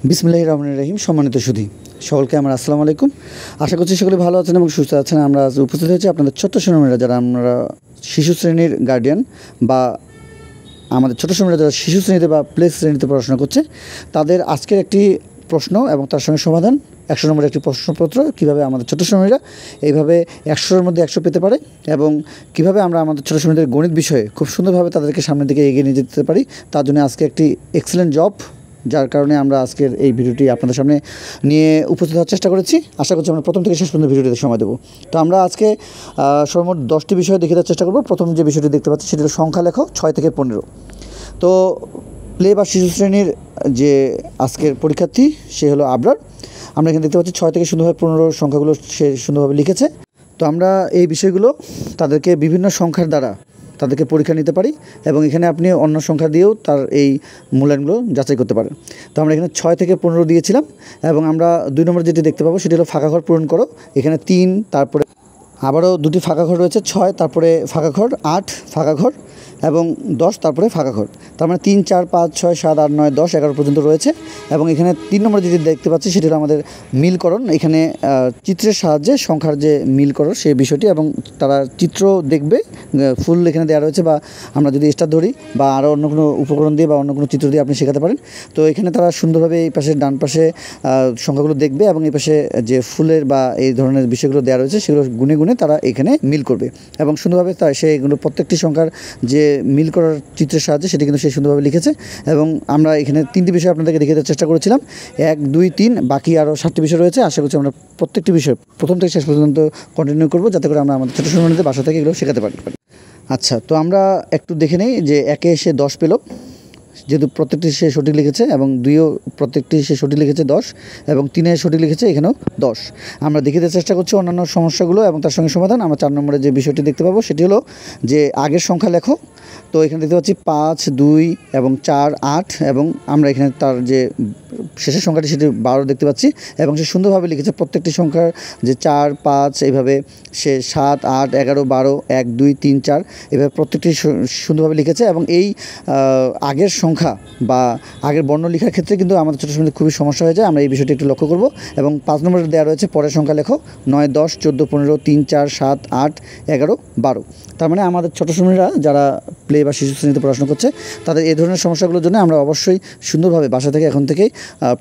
বিসমিল্লাহির রহমানির রহিম। সম্মানিত সুধী সকলকে আমার আসসালামু আলাইকুম। আশা করছি সকলে ভালো আছেন এবং সুস্থ আছেন। আমরা আজ উপস্থিত হয়েছি আপনাদের ছোট্ট সোনামণিরা, যারা আমরা শিশু শ্রেণীর গার্ডিয়ান বা আমাদের ছোটো সোনামণিরা যারা শিশু শ্রেণীতে বা প্লে শ্রেণীতে পড়াশোনা করছে, তাদের আজকের একটি প্রশ্ন এবং তার সঙ্গে সমাধান 100 নম্বরের একটি প্রশ্নপত্র। কীভাবে আমাদের ছোটো সোনামণিরা এইভাবে 100-এর মধ্যে 100 পেতে পারে এবং কীভাবে আমরা আমাদের ছোটো সোনামণিদের গণিত বিষয়ে খুব সুন্দরভাবে তাদেরকে সামনের দিকে এগিয়ে নিয়ে যেতে পারি, তার জন্য আজকে একটি এক্সেলেন্ট জব, যার কারণে আমরা আজকের এই ভিডিওটি আপনাদের সামনে নিয়ে উপস্থিত হওয়ার চেষ্টা করেছি। আশা করছি আমরা প্রথম থেকে শেষ পর্যন্ত ভিডিওটিতে সময় দেবো। তো আমরা আজকে সর্বমোট 10টি বিষয় দেখে দেওয়ার চেষ্টা করব। প্রথম যে বিষয়টি দেখতে পাচ্ছি সেটি হলো সংখ্যা লেখো 6 থেকে 15। তো প্লে বা শিশু শ্রেণীর যে আজকের পরীক্ষার্থী সে হলো আবরার। আমরা এখানে দেখতে পাচ্ছি 6 থেকে সুন্দরভাবে 15 সংখ্যাগুলো সে সুন্দরভাবে লিখেছে। তো আমরা এই বিষয়গুলো তাদেরকে বিভিন্ন সংখ্যার দ্বারা তাদেরকে পরীক্ষা নিতে পারি এবং এখানে আপনি অন্য সংখ্যা দিয়েও তার এই মূল্যায়নগুলো যাচাই করতে পারেন। তো আমরা এখানে 6 থেকে 15 দিয়েছিলাম এবং আমরা 2 নম্বর যেটি দেখতে পাবো সেটি হলো ফাঁকা ঘর পূরণ করো। এখানে 3, তারপরে আবারও 2টি ফাঁকা ঘর রয়েছে, 6, তারপরে ফাঁকা ঘর, 8 ফাঁকা ঘর এবং 10, তারপরে ফাঁকা ঘর। তার মানে 3, 4, 5, 6, 7, 8, 9, 10, 11 পর্যন্ত রয়েছে। এবং এখানে 3 নম্বর যেটি দেখতে পাচ্ছি সেটি হলো আমাদের মিলকরণ। এখানে চিত্রের সাহায্যে সংখ্যার যে মিলকরণ সেই বিষয়টি, এবং তারা চিত্র দেখবে, ফুল এখানে দেওয়া রয়েছে, বা আমরা যদি স্টার ধরি বা আরও অন্য কোনো উপকরণ দিয়ে বা অন্য কোনো চিত্র দিয়ে আপনি শেখাতে পারেন। তো এখানে তারা সুন্দরভাবে এই পাশে ডান পাশে সংখ্যাগুলো দেখবে এবং এই পাশে যে ফুলের বা এই ধরনের বিষয়গুলো দেওয়া রয়েছে সেগুলো গুনে গুনে তারা এখানে মিল করবে এবং সুন্দরভাবে সেগুলো প্রত্যেকটি সংখ্যার যে মিল করার চিত্রের সাহায্যে সেটি কিন্তু সে সুন্দরভাবে লিখেছে। এবং আমরা এখানে 3টি বিষয় আপনাদেরকে দেখে দেওয়ার চেষ্টা করেছিলাম, 1, 2, 3, বাকি আরও 7টি বিষয় রয়েছে। আশা করছি আমরা প্রত্যেকটি বিষয় প্রথম থেকে শেষ পর্যন্ত কন্টিনিউ করবো, যাতে করে আমরা আমাদের ছোটো সোনামণিদের বাসা থেকে এগুলো শেখাতে পারি। আচ্ছা, তো আমরা একটু দেখে নেই যে 1-এ সে 10 পেল, যেহেতু প্রত্যেকটি সে সঠিক লিখেছে, এবং 2-ও প্রত্যেকটি সে সঠিক লিখেছে 10, এবং 3-এ সঠিক লিখেছে এখানেও 10। আমরা দেখে দেওয়ার চেষ্টা করছি অন্যান্য সমস্যাগুলো এবং তার সঙ্গে সমাধান। আমরা 4 নম্বরে যে বিষয়টি দেখতে পাবো সেটি হলো যে আগের সংখ্যা লেখো। তো এখানে দেখতে পাচ্ছি 5, 2 এবং 4, 8, এবং আমরা এখানে তার যে শেষের সংখ্যাটি সেটি 12 দেখতে পাচ্ছি এবং সে সুন্দরভাবে লিখেছে প্রত্যেকটি সংখ্যার যে 4, 5, এইভাবে সে 7, 8, 11, 12, 1, 2, 3, 4 এভাবে প্রত্যেকটি সুন্দরভাবে লিখেছে। এবং এই আগের সংখ্যা বা আগের বর্ণ লেখার ক্ষেত্রে কিন্তু আমাদের ছোটো সময় খুবই সমস্যা হয়ে যায়। আমরা এই বিষয়টি একটু লক্ষ্য করব। এবং 5 নম্বরে দেওয়া রয়েছে পরের সংখ্যা লেখো 9, 10, 14, 15, 3, 4, 7, 8, 11, 12। তার মানে আমাদের ছোটো সময়রা যারা প্লে বা শিশু শ্রেণীতে পড়াশোনা করছে তাদের এই ধরনের সমস্যাগুলোর জন্য আমরা অবশ্যই সুন্দরভাবে বাসা থেকে এখন থেকেই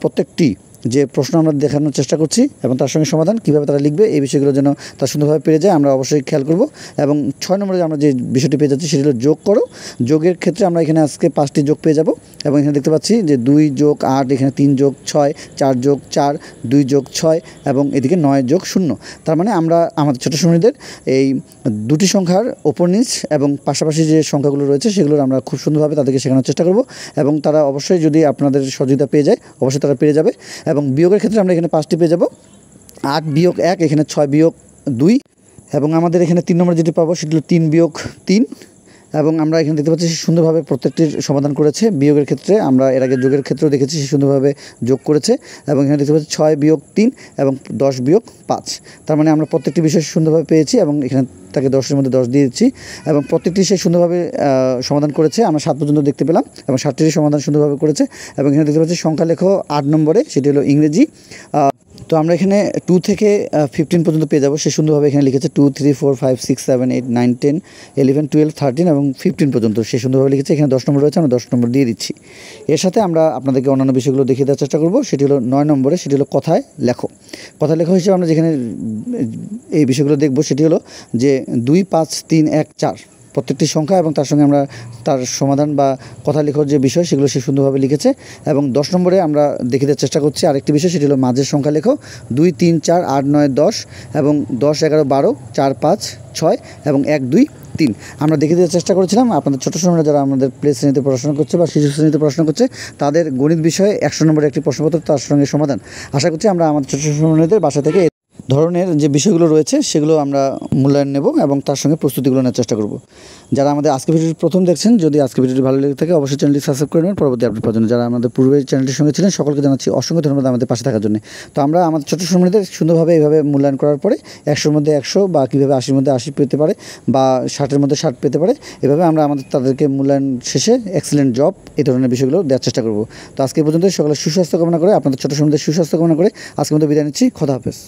প্রত্যেকটি যে প্রশ্ন আমরা দেখানোর চেষ্টা করছি এবং তার সঙ্গে সমাধান কীভাবে তারা লিখবে এই বিষয়গুলো যেন তারা সুন্দরভাবে পেরে যায় আমরা অবশ্যই খেয়াল করব। এবং 6 নম্বরে আমরা যে বিষয়টি পেয়ে যাচ্ছি সেটি হলো যোগ করো। যোগের ক্ষেত্রে আমরা এখানে আজকে 5টি যোগ পেয়ে যাব এবং এখানে দেখতে পাচ্ছি যে 2 যোগ 8, এখানে 3 যোগ 6, 4 যোগ 4, 2 যোগ 6 এবং এদিকে 9 যোগ 0। তার মানে আমরা আমাদের ছোটো সময়দের এই দুটি সংখ্যার ওপর নিচ এবং পাশাপাশি যে সংখ্যাগুলো রয়েছে সেগুলোর আমরা খুব সুন্দরভাবে তাদেরকে শেখানোর চেষ্টা করব এবং তারা অবশ্যই যদি আপনাদের সহযোগিতা পেয়ে যায় অবশ্যই তারা পেরে যাবে। এবং বিয়োগের ক্ষেত্রে আমরা এখানে 5টি পেয়ে যাব, 8 বিয়োগ 1, এখানে 6 বিয়োগ 2, এবং আমাদের এখানে 3 নম্বর যেটি পাবো সেটি হলো 3 বিয়োগ 3। এবং আমরা এখানে দেখতে পাচ্ছি সুন্দরভাবে প্রত্যেকটির সমাধান করেছে। বিয়োগের ক্ষেত্রে আমরা এর আগে যোগের ক্ষেত্রেও দেখেছি সে সুন্দরভাবে যোগ করেছে। এবং এখানে দেখতে পাচ্ছি 6 বিয়োগ 3 এবং 10 বিয়োগ 5। তার মানে আমরা প্রত্যেকটি বিষয় সুন্দরভাবে পেয়েছি এবং এখানে তাকে 10-এর মধ্যে 10 দিয়ে দিচ্ছি এবং প্রত্যেকটি সে সুন্দরভাবে সমাধান করেছে। আমরা 7 পর্যন্ত দেখতে পেলাম এবং 7টির সমাধান সুন্দরভাবে করেছে। এবং এখানে দেখতে পাচ্ছি সংখ্যা লেখো 8 নম্বরে, সেটি হলো ইংরেজি। তো আমরা এখানে 2 থেকে 15 পর্যন্ত পেয়ে যাবো। সে সুন্দরভাবে এখানে লিখেছে 2, 3, 4, 5, 6, 7, 8, 9, 10, 11, 12, 13 এবং 15 পর্যন্ত সে সুন্দরভাবে লিখেছে। এখানে 10 নম্বর রয়েছে, আমরা 10 নম্বর দিয়ে দিচ্ছি। এর সাথে আমরা আপনাদেরকে অন্যান্য বিষয়গুলো দেখিয়ে দেওয়ার চেষ্টা করব। সেটি হলো 9 নম্বরে, সেটি হলো কথায় লেখো। কথায় লেখো হিসেবে আমরা যেখানে এই বিষয়গুলো দেখব সেটি হলো যে 2, 5, 3, 1, 4 প্রত্যেকটি সংখ্যা এবং তার সঙ্গে আমরা তার সমাধান বা কথা লেখার যে বিষয় সেগুলো সে সুন্দরভাবে লিখেছে। এবং 10 নম্বরে আমরা দেখে দেওয়ার চেষ্টা করছি আরেকটি বিষয়, সেটি হলো মাঝের সংখ্যা লেখো 2, 3, 4, 8, 9, 10 এবং 10, 11, 12, 4, 5, 6 এবং 1, 2, 3 আমরা দেখে দেওয়ার চেষ্টা করেছিলাম। আপনাদের ছোটো সময়রা যারা আমাদের প্লে শ্রেণীতে পড়াশোনা করছে বা শিশু শ্রেণীতে পড়াশোনা করছে তাদের গণিত বিষয়ে 100 নম্বরের একটি প্রশ্নপত্র তার সঙ্গে সমাধান। আশা করছি আমরা আমাদের ছোটো সময়দের বাসা থেকে ধরনের যে বিষয়গুলো রয়েছে সেগুলো আমরা মূল্যায়ন নেব এবং তার সঙ্গে প্রস্তুতিগুলো নেওয়ার চেষ্টা করব। যারা আমাদের আজকে ভিডিওটি প্রথম দেখছেন, যদি আজকে ভিডিওটি ভালো লেগে থাকে অবশ্যই চ্যানেলটি সাবস্ক্রাইব করে নেবেন পরবর্তী আপডেট পাওয়ার জন্য। যারা আমাদের পূর্বের চ্যানেলটির সঙ্গে ছিলেন সকলকে জানাচ্ছি অসংখ্য ধন্যবাদ আমাদের পাশে থাকার জন্য। তো আমরা আমাদের ছোট সম্মানিত সুন্দরভাবে এইভাবে মূল্যায়ন করার পরে 100-র মধ্যে 100 বা কীভাবে 80-র মধ্যে 80 পেতে পারে বা 60-এর মধ্যে 60 পেতে পারে, এভাবে আমরা তাদেরকে মূল্যায়ন শেষে এক্সেলেন্ট জব এই ধরনের বিষয়গুলো দেওয়ার চেষ্টা করব। তো আজকে পর্যন্ত সকলের সুস্বাস্থ্য কামনা করে, আপনাদের ছোট সম্মানিত সুস্বাস্থ্য কামনা করে আজকের মধ্যে বিদায় নিচ্ছি। খোদা হাফেজ।